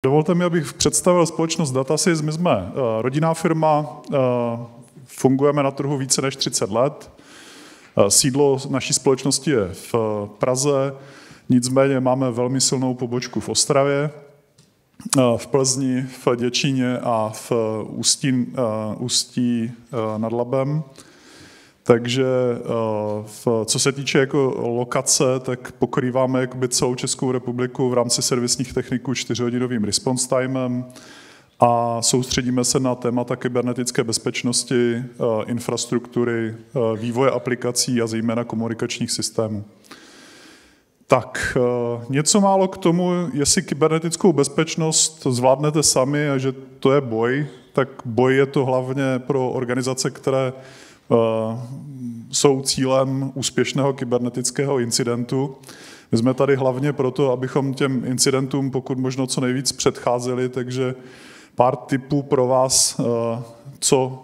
Dovolte mi, abych představil společnost Datasys. My jsme rodinná firma, fungujeme na trhu více než 30 let. Sídlo naší společnosti je v Praze, nicméně máme velmi silnou pobočku v Ostravě, v Plzni, v Děčíně a v Ústí nad Labem. Takže co se týče jako lokace, tak pokrýváme celou Českou republiku v rámci servisních techniků 4hodinovým response timem a soustředíme se na témata kybernetické bezpečnosti, infrastruktury, vývoje aplikací a zejména komunikačních systémů. Tak, něco málo k tomu, jestli kybernetickou bezpečnost zvládnete sami a že to je boj, tak boj je to hlavně pro organizace, které jsou cílem úspěšného kybernetického incidentu. My jsme tady hlavně proto, abychom těm incidentům pokud možno co nejvíc předcházeli, takže pár tipů pro vás,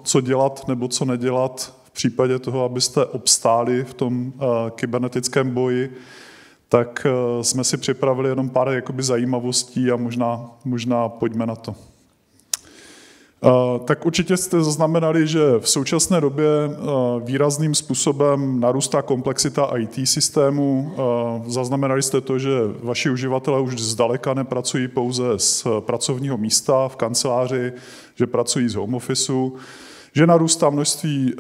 co dělat nebo co nedělat v případě toho, abyste obstáli v tom kybernetickém boji, tak jsme si připravili jenom pár zajímavostí a možná pojďme na to. Tak určitě jste zaznamenali, že v současné době výrazným způsobem narůstá komplexita IT systému. Zaznamenali jste to, že vaši uživatelé už zdaleka nepracují pouze z pracovního místa v kanceláři, že pracují z home officeu, že narůstá množství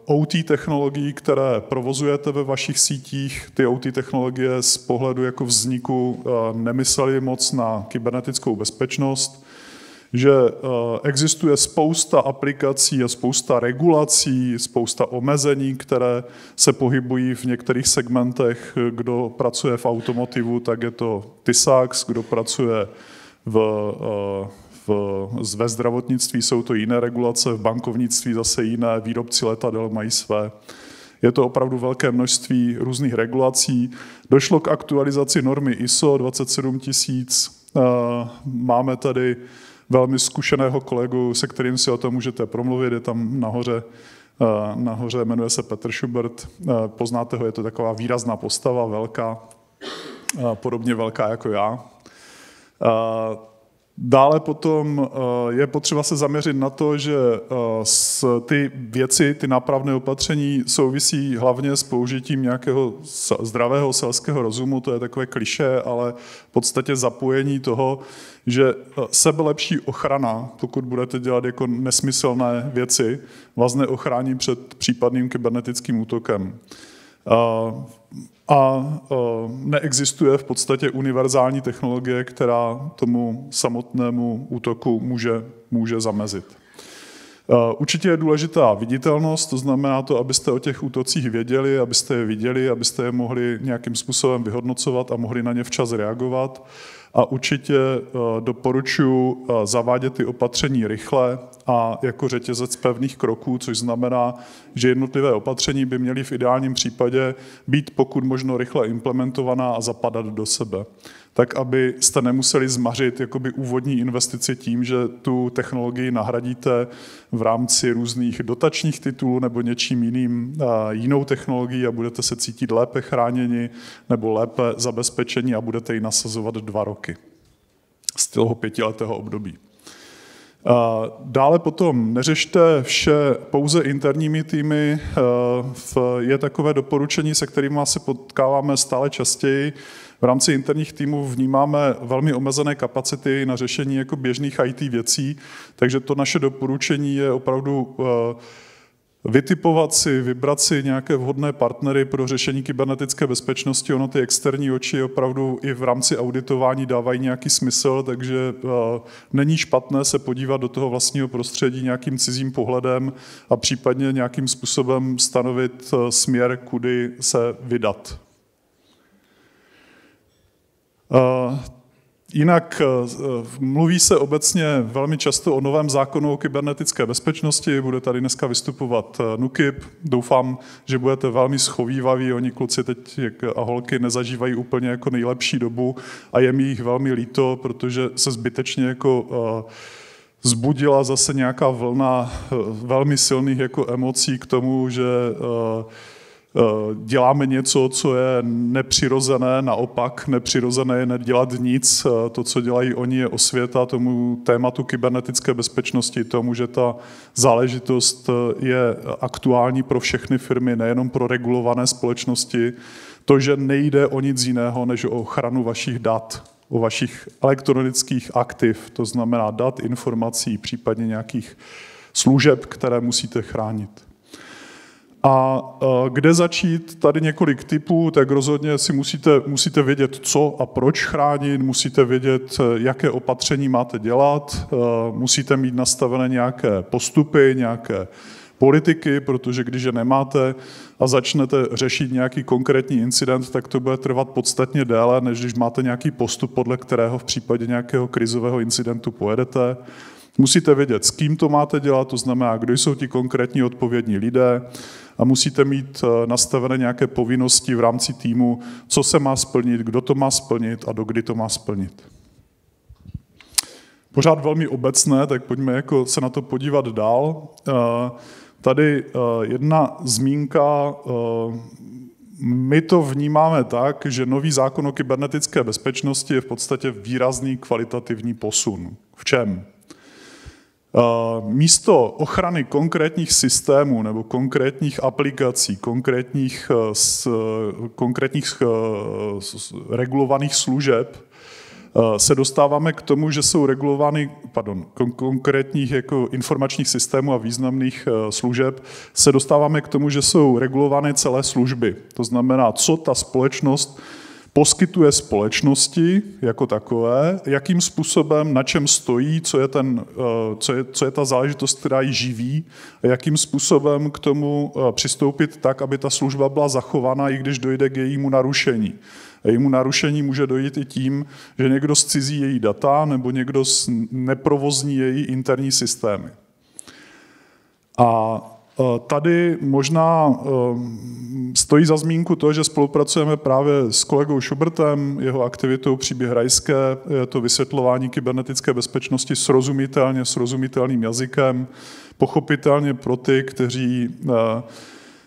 OT technologií, které provozujete ve vašich sítích. Ty OT technologie z pohledu jako vzniku nemyslely moc na kybernetickou bezpečnost, že existuje spousta aplikací a spousta regulací, spousta omezení, které se pohybují v některých segmentech. Kdo pracuje v automotivu, tak je to TISAX, kdo pracuje ve zdravotnictví, jsou to jiné regulace, v bankovnictví zase jiné, výrobci letadel mají své. Je to opravdu velké množství různých regulací. Došlo k aktualizaci normy ISO 27000. Máme tady velmi zkušeného kolegu, se kterým si o tom můžete promluvit, je tam nahoře, jmenuje se Petr Schubert, poznáte ho, je to taková výrazná postava, velká, podobně velká jako já. Dále potom je potřeba se zaměřit na to, že ty věci, ty nápravné opatření souvisí hlavně s použitím nějakého zdravého selského rozumu, to je takové klišé, ale v podstatě zapojení toho, že sebelepší ochrana, pokud budete dělat jako nesmyslné věci, vás neochrání před případným kybernetickým útokem. Neexistuje v podstatě univerzální technologie, která tomu samotnému útoku může zamezit. Určitě je důležitá viditelnost, to znamená to, abyste o těch útocích věděli, abyste je viděli, abyste je mohli nějakým způsobem vyhodnocovat a mohli na ně včas reagovat. A určitě doporučuji zavádět ty opatření rychle a jako řetězec pevných kroků, což znamená, že jednotlivé opatření by měly v ideálním případě být pokud možno rychle implementovaná a zapadat do sebe. Tak, abyste nemuseli zmařit jakoby úvodní investici tím, že tu technologii nahradíte v rámci různých dotačních titulů nebo něčím jinou technologií a budete se cítit lépe chráněni nebo lépe zabezpečení a budete ji nasazovat 2 roky z toho 5letého období. Dále potom neřešte vše pouze interními týmy. Je takové doporučení, se kterým se potkáváme stále častěji. V rámci interních týmů vnímáme velmi omezené kapacity na řešení jako běžných IT věcí, takže to naše doporučení je opravdu vytipovat si, vybrat si nějaké vhodné partnery pro řešení kybernetické bezpečnosti. Ono ty externí oči opravdu i v rámci auditování dávají nějaký smysl, takže není špatné se podívat do toho vlastního prostředí nějakým cizím pohledem a případně nějakým způsobem stanovit směr, kudy se vydat. Jinak mluví se obecně velmi často o novém zákonu o kybernetické bezpečnosti. Bude tady dneska vystupovat NÚKIB. Doufám, že budete velmi schovívaví. Oni kluci teď a holky nezažívají úplně jako nejlepší dobu a je mi jich velmi líto, protože se zbytečně jako vzbudila zase nějaká vlna velmi silných jako emocí k tomu, že děláme něco, co je nepřirozené, naopak nepřirozené je nedělat nic. To, co dělají oni, je osvěta tomu tématu kybernetické bezpečnosti, tomu, že ta záležitost je aktuální pro všechny firmy, nejenom pro regulované společnosti. To, že nejde o nic jiného, než o ochranu vašich dat, o vašich elektronických aktiv, to znamená dat, informací, případně nějakých služeb, které musíte chránit. A kde začít? Tady několik tipů, tak rozhodně si musíte vědět, co a proč chránit, musíte vědět, jaké opatření máte dělat, musíte mít nastavené nějaké postupy, nějaké politiky, protože když je nemáte a začnete řešit nějaký konkrétní incident, tak to bude trvat podstatně déle, než když máte nějaký postup, podle kterého v případě nějakého krizového incidentu pojedete. Musíte vědět, s kým to máte dělat, to znamená, kdo jsou ti konkrétní odpovědní lidé, a musíte mít nastavené nějaké povinnosti v rámci týmu, co se má splnit, kdo to má splnit a dokdy to má splnit. Pořád velmi obecné, tak pojďme jako se na to podívat dál. Tady jedna zmínka, my to vnímáme tak, že nový zákon o kybernetické bezpečnosti je v podstatě výrazný kvalitativní posun. V čem? Místo ochrany konkrétních systémů nebo konkrétních aplikací, konkrétních regulovaných služeb, se dostáváme k tomu, že jsou regulovány, konkrétních jako informačních systémů a významných služeb, se dostáváme k tomu, že jsou regulované celé služby. To znamená, co ta společnost poskytuje společnosti jako takové, jakým způsobem, na čem stojí, co je ta záležitost, která ji živí, a jakým způsobem k tomu přistoupit tak, aby ta služba byla zachována, i když dojde k jejímu narušení. A jejímu narušení může dojít i tím, že někdo zcizí její data nebo někdo neprovozní její interní systémy. A tady možná stojí za zmínku to, že spolupracujeme právě s kolegou Schubertem, jeho aktivitou Příběh rajské, je to vysvětlování kybernetické bezpečnosti srozumitelným jazykem, pochopitelně pro ty,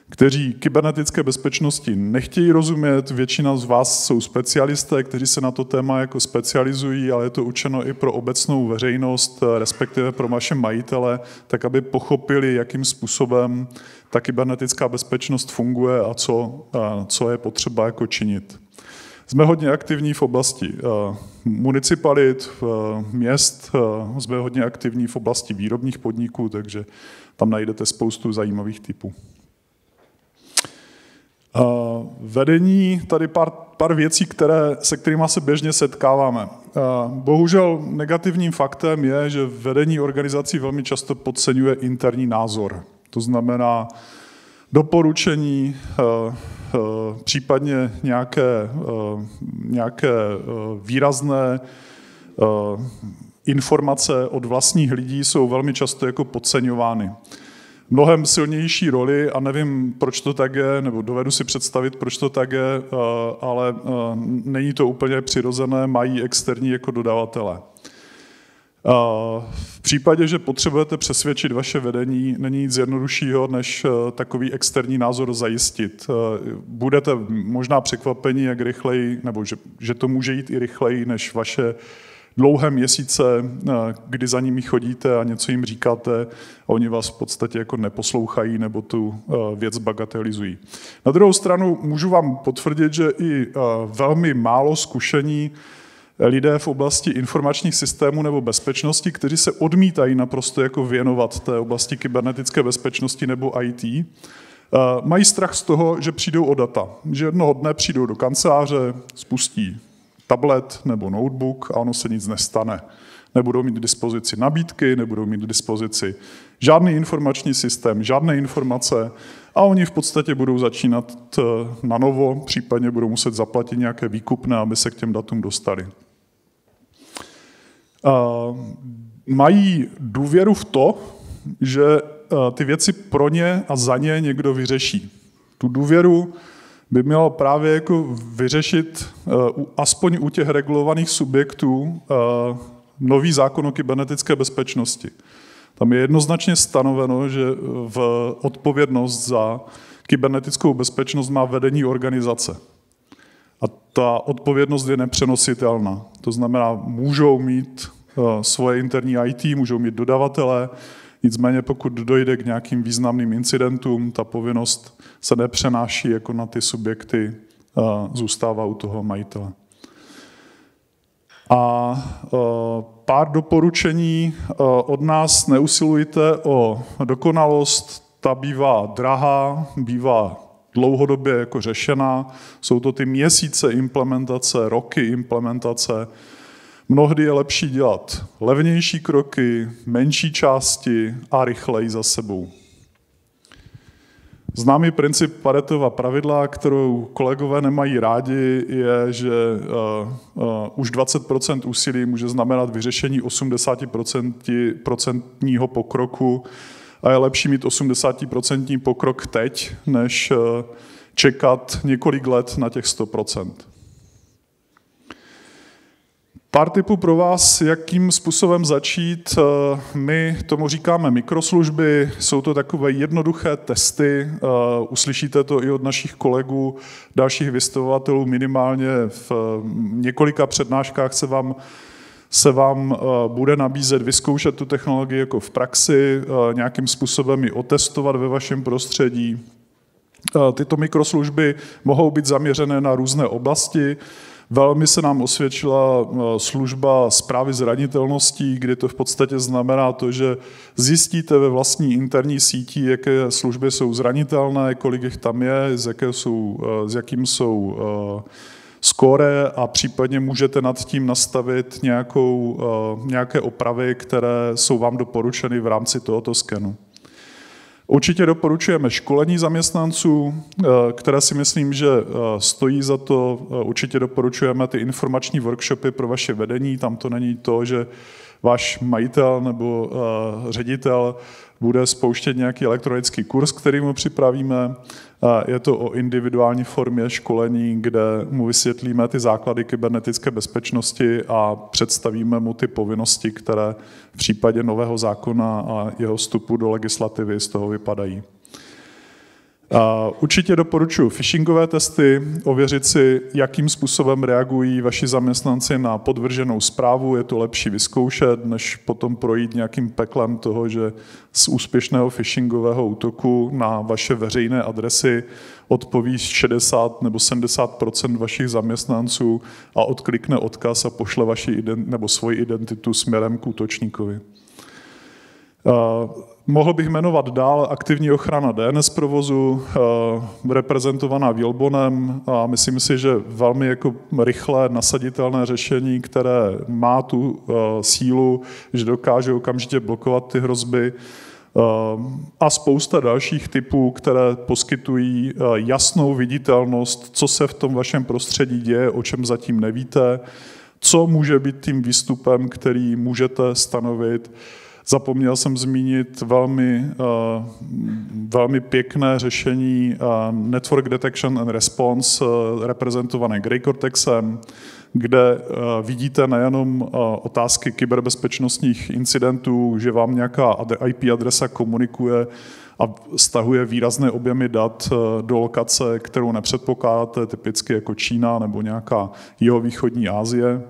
kteří kybernetické bezpečnosti nechtějí rozumět. Většina z vás jsou specialisté, kteří se na to téma jako specializují, ale je to určeno i pro obecnou veřejnost, respektive pro naše majitele, tak aby pochopili, jakým způsobem ta kybernetická bezpečnost funguje a co je potřeba jako činit. Jsme hodně aktivní v oblasti municipalit, měst, jsme hodně aktivní v oblasti výrobních podniků, takže tam najdete spoustu zajímavých typů. Vedení, tady pár věcí, se kterými se běžně setkáváme. Bohužel negativním faktem je, že vedení organizací velmi často podceňuje interní názor. To znamená doporučení, případně nějaké výrazné informace od vlastních lidí jsou velmi často jako podceňovány. Mnohem silnější roli, a nevím, proč to tak je, nebo dovedu si představit, proč to tak je, ale není to úplně přirozené, mají externí jako dodavatelé. V případě, že potřebujete přesvědčit vaše vedení, není nic jednoduššího, než takový externí názor zajistit. Budete možná překvapeni, jak rychleji, nebo že to může jít i rychleji, než vaše dlouhé měsíce, kdy za nimi chodíte a něco jim říkáte a oni vás v podstatě jako neposlouchají nebo tu věc bagatelizují. Na druhou stranu můžu vám potvrdit, že i velmi málo zkušení lidé v oblasti informačních systémů nebo bezpečnosti, kteří se odmítají naprosto jako věnovat té oblasti kybernetické bezpečnosti nebo IT, mají strach z toho, že přijdou o data. Že jednoho dne přijdou do kanceláře, spustí tablet nebo notebook a ono se nic nestane. Nebudou mít k dispozici nabídky, nebudou mít k dispozici žádný informační systém, žádné informace a oni v podstatě budou začínat na novo, případně budou muset zaplatit nějaké výkupné, aby se k těm datům dostali. Mají důvěru v to, že ty věci pro ně a za ně někdo vyřeší. Tu důvěru by mělo právě jako vyřešit aspoň u těch regulovaných subjektů nový zákon o kybernetické bezpečnosti. Tam je jednoznačně stanoveno, že v odpovědnost za kybernetickou bezpečnost má vedení organizace. A ta odpovědnost je nepřenositelná. To znamená, můžou mít svoje interní IT, můžou mít dodavatele, nicméně pokud dojde k nějakým významným incidentům, ta povinnost se nepřenáší jako na ty subjekty, zůstává u toho majitele. A pár doporučení od nás: neusilujte o dokonalost, ta bývá drahá, bývá dlouhodobě jako řešená, jsou to ty měsíce implementace, roky implementace. Mnohdy je lepší dělat levnější kroky, menší části a rychleji za sebou. Známý princip Paretova pravidla, kterou kolegové nemají rádi, je, že už 20% úsilí může znamenat vyřešení 80% pokroku a je lepší mít 80% pokrok teď, než čekat několik let na těch 100%. Pár tipů pro vás, jakým způsobem začít. My tomu říkáme mikroslužby, jsou to takové jednoduché testy, uslyšíte to i od našich kolegů, dalších vystavovatelů, minimálně v několika přednáškách se vám bude nabízet vyzkoušet tu technologii jako v praxi, nějakým způsobem ji otestovat ve vašem prostředí. Tyto mikroslužby mohou být zaměřené na různé oblasti. Velmi se nám osvědčila služba správy zranitelností, kdy to v podstatě znamená to, že zjistíte ve vlastní interní síti, jaké služby jsou zranitelné, kolik jich tam je, s jakým jsou skóre a případně můžete nad tím nastavit nějaké opravy, které jsou vám doporučeny v rámci tohoto skenu. Určitě doporučujeme školení zaměstnanců, které si myslím, že stojí za to. Určitě doporučujeme ty informační workshopy pro vaše vedení. Tam to není to, že váš majitel nebo ředitel bude spouštět nějaký elektronický kurz, který mu připravíme. Je to o individuální formě školení, kde mu vysvětlíme ty základy kybernetické bezpečnosti a představíme mu ty povinnosti, které v případě nového zákona a jeho vstupu do legislativy z toho vypadají. Určitě doporučuji phishingové testy, ověřit si, jakým způsobem reagují vaši zaměstnanci na podvrženou zprávu. Je to lepší vyzkoušet, než potom projít nějakým peklem toho, že z úspěšného phishingového útoku na vaše veřejné adresy odpoví 60 nebo 70% vašich zaměstnanců a odklikne odkaz a pošle svoji identitu směrem k útočníkovi. Mohl bych jmenovat dál aktivní ochrana DNS provozu, reprezentovaná Wilbonem, a myslím si, že velmi jako rychlé nasaditelné řešení, které má tu sílu, že dokáže okamžitě blokovat ty hrozby, a spousta dalších typů, které poskytují jasnou viditelnost, co se v tom vašem prostředí děje, o čem zatím nevíte, co může být tím výstupem, který můžete stanovit. Zapomněl jsem zmínit velmi pěkné řešení Network Detection and Response, reprezentované Grey Cortexem, kde vidíte nejenom otázky kyberbezpečnostních incidentů, že vám nějaká IP adresa komunikuje a stahuje výrazné objemy dat do lokace, kterou nepředpokládáte, typicky jako Čína nebo nějaká jihovýchodní Asie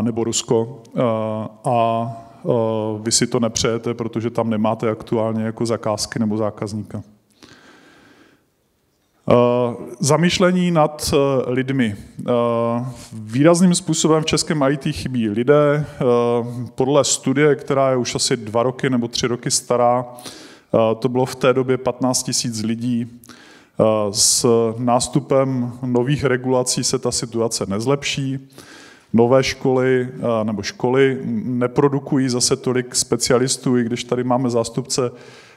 nebo Rusko. A vy si to nepřejete, protože tam nemáte aktuálně jako zakázky nebo zákazníka. Zamýšlení nad lidmi. Výrazným způsobem v českém IT chybí lidé. Podle studie, která je už asi 2 roky nebo 3 roky stará, to bylo v té době 15 000 lidí. S nástupem nových regulací se ta situace nezlepší. Nové školy nebo školy neprodukují zase tolik specialistů, i když tady máme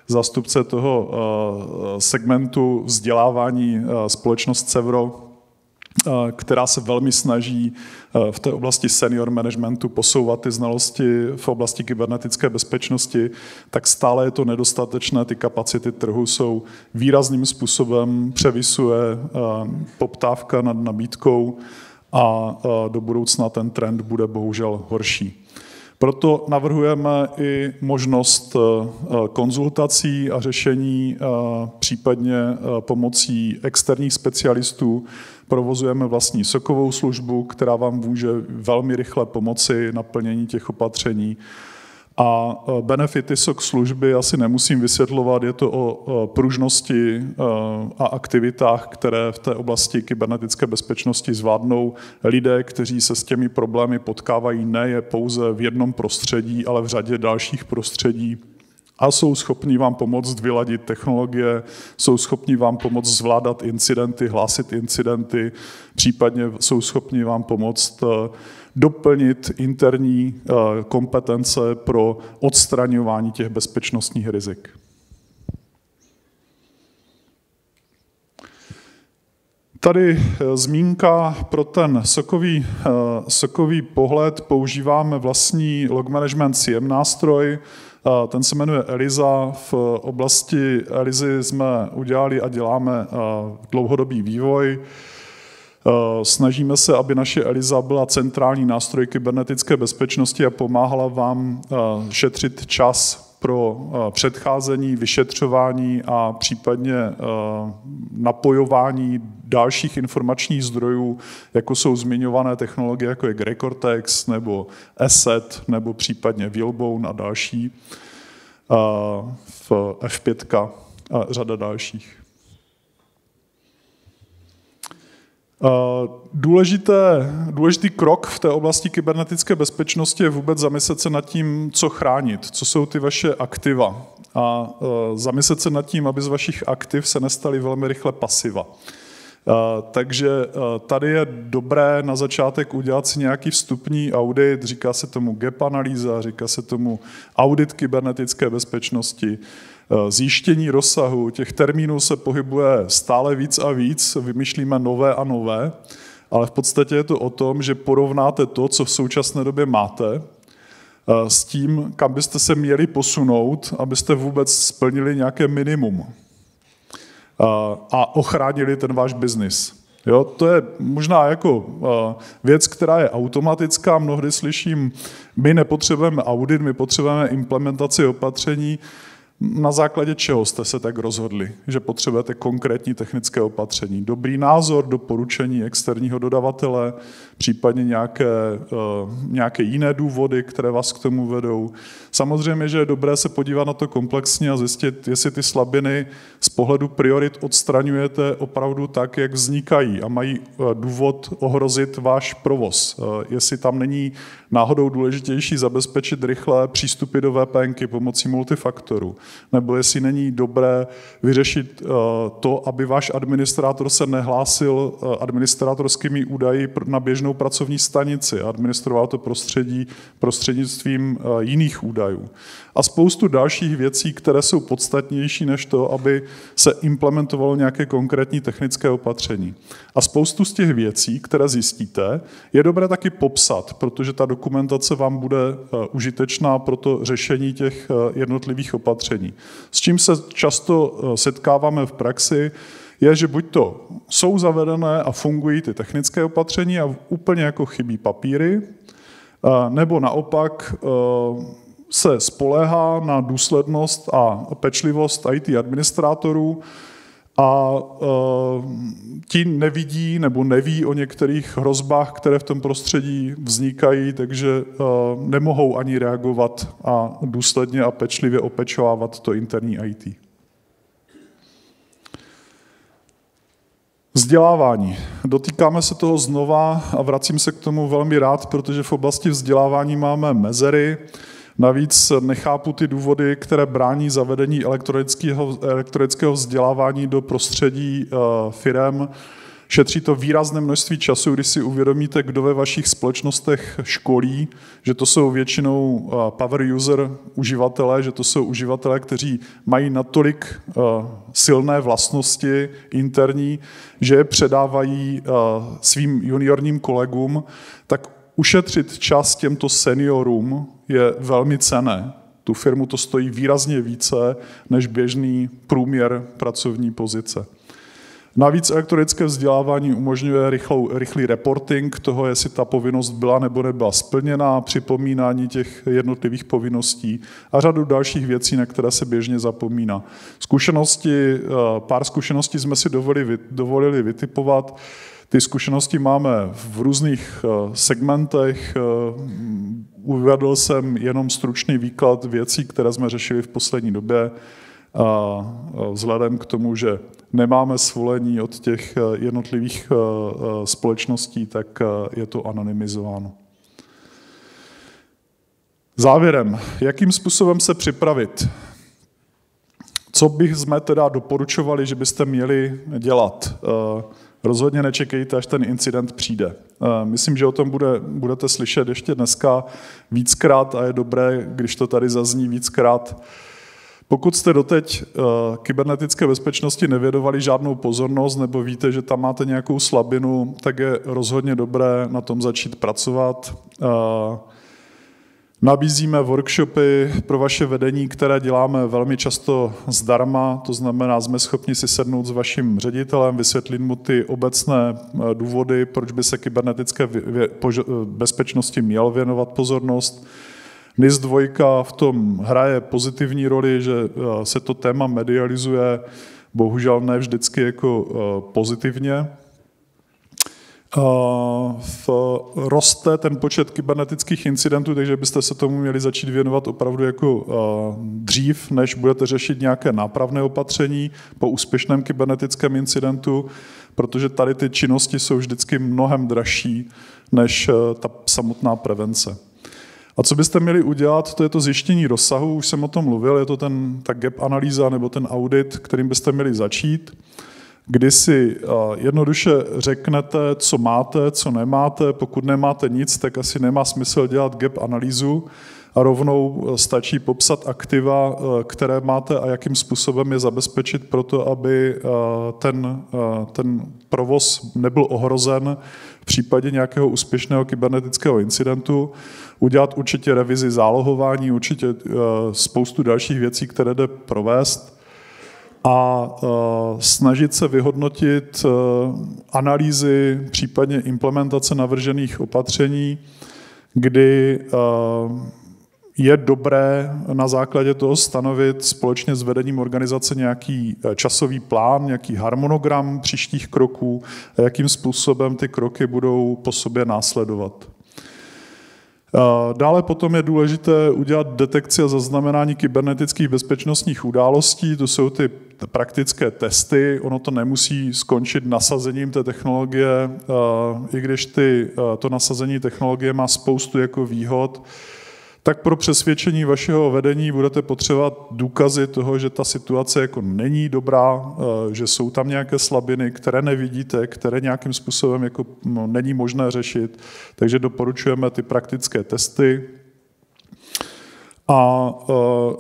zástupce toho segmentu vzdělávání společnost Cevro, která se velmi snaží v té oblasti senior managementu posouvat ty znalosti v oblasti kybernetické bezpečnosti, tak stále je to nedostatečné, ty kapacity trhu jsou výrazným způsobem převisuje poptávka nad nabídkou a do budoucna ten trend bude bohužel horší. Proto navrhujeme i možnost konzultací a řešení případně pomocí externích specialistů. Provozujeme vlastní SOCovou službu, která vám může velmi rychle pomoci naplnění těch opatření. A benefity SOC služby asi nemusím vysvětlovat, je to o pružnosti a aktivitách, které v té oblasti kybernetické bezpečnosti zvládnou lidé, kteří se s těmi problémy potkávají ne pouze v jednom prostředí, ale v řadě dalších prostředí a jsou schopni vám pomoct vyladit technologie, jsou schopni vám pomoct zvládat incidenty, hlásit incidenty, případně jsou schopni vám pomoct doplnit interní kompetence pro odstraňování těch bezpečnostních rizik. Tady zmínka pro ten SOCový pohled. Používáme vlastní log management CM nástroj, ten se jmenuje ELISA. V oblasti ELISY jsme udělali a děláme dlouhodobý vývoj. Snažíme se, aby naše ELISA byla centrální nástroj kybernetické bezpečnosti a pomáhala vám šetřit čas pro předcházení, vyšetřování a případně napojování dalších informačních zdrojů, jako jsou zmiňované technologie, jako je Grey Cortex nebo ESET nebo případně Whalebone a další, v F5 a řada dalších. Důležitý krok v té oblasti kybernetické bezpečnosti je vůbec zamyslet se nad tím, co chránit, co jsou ty vaše aktiva a zamyslet se nad tím, aby z vašich aktiv se nestaly velmi rychle pasiva. Takže tady je dobré na začátek udělat si nějaký vstupní audit, říká se tomu gap analýza, říká se tomu audit kybernetické bezpečnosti, zjištění rozsahu, těch termínů se pohybuje stále víc a víc, vymýšlíme nové a nové, ale v podstatě je to o tom, že porovnáte to, co v současné době máte, s tím, kam byste se měli posunout, abyste vůbec splnili nějaké minimum a ochránili ten váš biznis. Jo, to je možná jako věc, která je automatická. Mnohdy slyším, my nepotřebujeme audit, my potřebujeme implementaci opatření. Na základě čeho jste se tak rozhodli, že potřebujete konkrétní technické opatření? Dobrý názor, doporučení externího dodavatele, případně nějaké jiné důvody, které vás k tomu vedou. Samozřejmě, že je dobré se podívat na to komplexně a zjistit, jestli ty slabiny z pohledu priorit odstraňujete opravdu tak, jak vznikají a mají důvod ohrozit váš provoz. Jestli tam není náhodou důležitější zabezpečit rychlé přístupy do VPNky pomocí multifaktoru, nebo jestli není dobré vyřešit to, aby váš administrátor se nehlásil administrátorskými údaji na běžnou pracovní stanici a administroval to prostředí prostřednictvím jiných údajů. A spoustu dalších věcí, které jsou podstatnější než to, aby se implementovalo nějaké konkrétní technické opatření. A spoustu z těch věcí, které zjistíte, je dobré taky popsat, protože ta dokumentace vám bude užitečná pro to řešení těch jednotlivých opatření. S čím se často setkáváme v praxi, je, že buď to jsou zavedené a fungují ty technické opatření a úplně jako chybí papíry, nebo naopak se spoléhá na důslednost a pečlivost IT administrátorů a ti nevidí nebo neví o některých hrozbách, které v tom prostředí vznikají, takže nemohou ani reagovat a důsledně a pečlivě opečovávat to interní IT. Vzdělávání. Dotýkáme se toho znova a vracím se k tomu velmi rád, protože v oblasti vzdělávání máme mezery. Navíc nechápu ty důvody, které brání zavedení elektronického vzdělávání do prostředí firem. Šetří to výrazné množství času, když si uvědomíte, kdo ve vašich společnostech školí, že to jsou většinou power user uživatelé, že to jsou uživatelé, kteří mají natolik silné vlastnosti interní, že je předávají svým juniorním kolegům, tak ušetřit čas těmto seniorům je velmi cenné. Tu firmu to stojí výrazně více než běžný průměr pracovní pozice. Navíc elektronické vzdělávání umožňuje rychlý reporting toho, jestli ta povinnost byla nebo nebyla splněna, připomínání těch jednotlivých povinností a řadu dalších věcí, na které se běžně zapomíná. Pár zkušeností jsme si dovolili vytipovat. Ty zkušenosti máme v různých segmentech. Uvedl jsem jenom stručný výklad věcí, které jsme řešili v poslední době. Vzhledem k tomu, že nemáme svolení od těch jednotlivých společností, tak je to anonymizováno. Závěrem, jakým způsobem se připravit? Co bychom teda doporučovali, že byste měli dělat? Rozhodně nečekejte, až ten incident přijde. Myslím, že o tom budete slyšet ještě dneska víckrát a je dobré, když to tady zazní víckrát. Pokud jste doteď kybernetické bezpečnosti nevěnovali žádnou pozornost nebo víte, že tam máte nějakou slabinu, tak je rozhodně dobré na tom začít pracovat. Nabízíme workshopy pro vaše vedení, které děláme velmi často zdarma, to znamená, jsme schopni si sednout s vaším ředitelem, vysvětlit mu ty obecné důvody, proč by se kybernetické bezpečnosti měl věnovat pozornost. NIS 2 v tom hraje pozitivní roli, že se to téma medializuje, bohužel ne vždycky jako pozitivně. Roste ten počet kybernetických incidentů, takže byste se tomu měli začít věnovat opravdu jako dřív, než budete řešit nějaké nápravné opatření po úspěšném kybernetickém incidentu, protože tady ty činnosti jsou vždycky mnohem dražší než ta samotná prevence. A co byste měli udělat, to je to zjištění rozsahu, už jsem o tom mluvil, je to ta gap analýza nebo ten audit, kterým byste měli začít, kdy si jednoduše řeknete, co máte, co nemáte. Pokud nemáte nic, tak asi nemá smysl dělat gap analýzu a rovnou stačí popsat aktiva, které máte a jakým způsobem je zabezpečit pro to, aby ten provoz nebyl ohrozen v případě nějakého úspěšného kybernetického incidentu. Udělat určitě revizi zálohování, určitě spoustu dalších věcí, které jde provést a snažit se vyhodnotit analýzy, případně implementace navržených opatření, kdy je dobré na základě toho stanovit společně s vedením organizace nějaký časový plán, nějaký harmonogram příštích kroků a jakým způsobem ty kroky budou po sobě následovat. Dále potom je důležité udělat detekci a zaznamenání kybernetických bezpečnostních událostí. To jsou ty praktické testy. Ono to nemusí skončit nasazením té technologie, i když to nasazení technologie má spoustu jako výhod, tak pro přesvědčení vašeho vedení budete potřebovat důkazy toho, že ta situace jako není dobrá, že jsou tam nějaké slabiny, které nevidíte, které nějakým způsobem jako není možné řešit. Takže doporučujeme ty praktické testy. A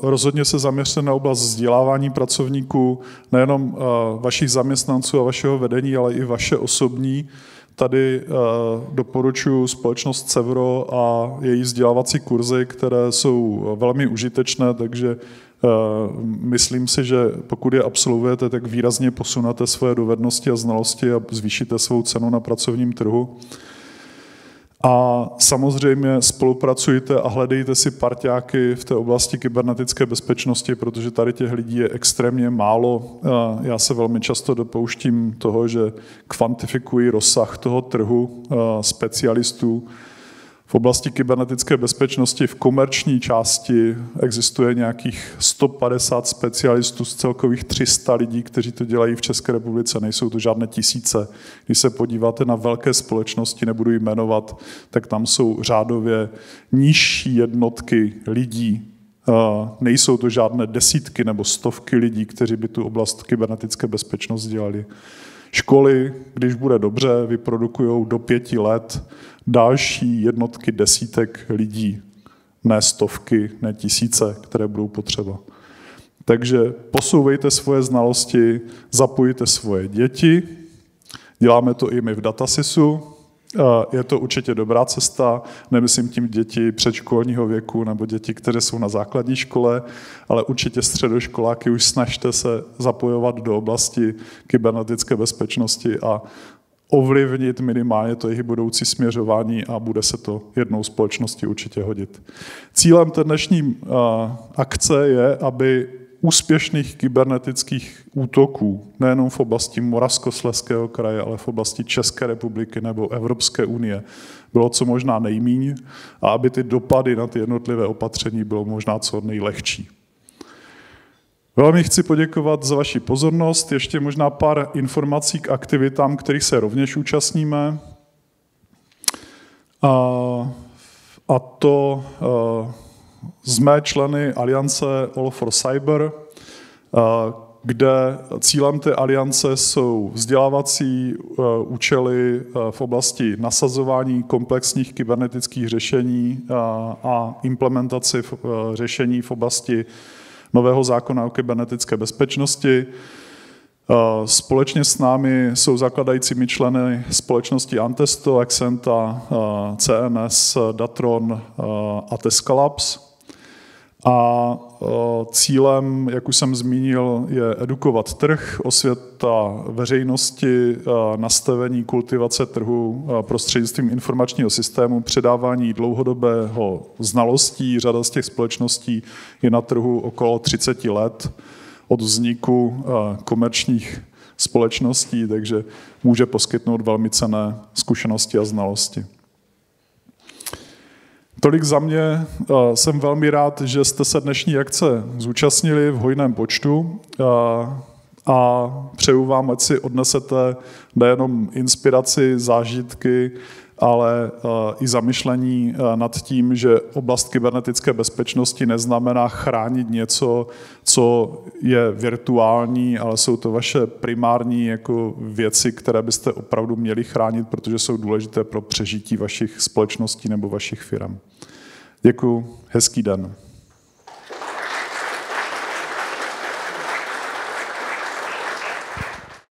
rozhodně se zaměřte na oblast vzdělávání pracovníků, nejenom vašich zaměstnanců a vašeho vedení, ale i vaše osobní. Tady doporučuji společnost Cevro a její vzdělávací kurzy, které jsou velmi užitečné, takže myslím si, že pokud je absolvujete, tak výrazně posunete svoje dovednosti a znalosti a zvýšíte svou cenu na pracovním trhu. A samozřejmě spolupracujte a hledejte si parťáky v té oblasti kybernetické bezpečnosti, protože tady těch lidí je extrémně málo. Já se velmi často dopouštím toho, že kvantifikuji rozsah toho trhu specialistů. V oblasti kybernetické bezpečnosti v komerční části existuje nějakých 150 specialistů z celkových 300 lidí, kteří to dělají v České republice. Nejsou to žádné tisíce. Když se podíváte na velké společnosti, nebudu jmenovat, tak tam jsou řádově nižší jednotky lidí. Nejsou to žádné desítky nebo stovky lidí, kteří by tu oblast kybernetické bezpečnosti dělali. Školy, když bude dobře, vyprodukují do 5 let další jednotky desítek lidí, ne stovky, ne tisíce, které budou potřeba. Takže posouvejte svoje znalosti, zapojte svoje děti, děláme to i my v Datasysu, Je to určitě dobrá cesta, nemyslím tím děti předškolního věku nebo děti, které jsou na základní škole, ale určitě středoškoláky už snažte se zapojovat do oblasti kybernetické bezpečnosti a ovlivnit minimálně to jejich budoucí směřování a bude se to jednou společnosti určitě hodit. Cílem té dnešní akce je, aby úspěšných kybernetických útoků, nejenom v oblasti Moravskoslezského kraje, ale v oblasti České republiky nebo Evropské unie, bylo co možná nejmíň a aby ty dopady na ty jednotlivé opatření bylo možná co nejlehčí. Velmi chci poděkovat za vaši pozornost. Ještě možná pár informací k aktivitám, kterých se rovněž účastníme. A to jsme členy aliance All for Cyber, kde cílem té aliance jsou vzdělávací účely v oblasti nasazování komplexních kybernetických řešení a implementaci řešení v oblasti nového zákona o kybernetické bezpečnosti. Společně s námi jsou zakladajícími členy společnosti Antesto, Accenta, CNS, Datron a Tesca Labs. A cílem, jak už jsem zmínil, je edukovat trh, osvěta veřejnosti, nastavení kultivace trhu prostřednictvím informačního systému, předávání dlouhodobého znalostí. Řada z těch společností je na trhu okolo 30 let od vzniku komerčních společností, takže může poskytnout velmi cenné zkušenosti a znalosti. Tolik za mě. Jsem velmi rád, že jste se dnešní akce zúčastnili v hojném počtu a přeju vám, ať si odnesete nejenom inspiraci, zážitky, ale i zamyšlení nad tím, že oblast kybernetické bezpečnosti neznamená chránit něco, co je virtuální, ale jsou to vaše primární jako věci, které byste opravdu měli chránit, protože jsou důležité pro přežití vašich společností nebo vašich firm. Děkuji, hezký den.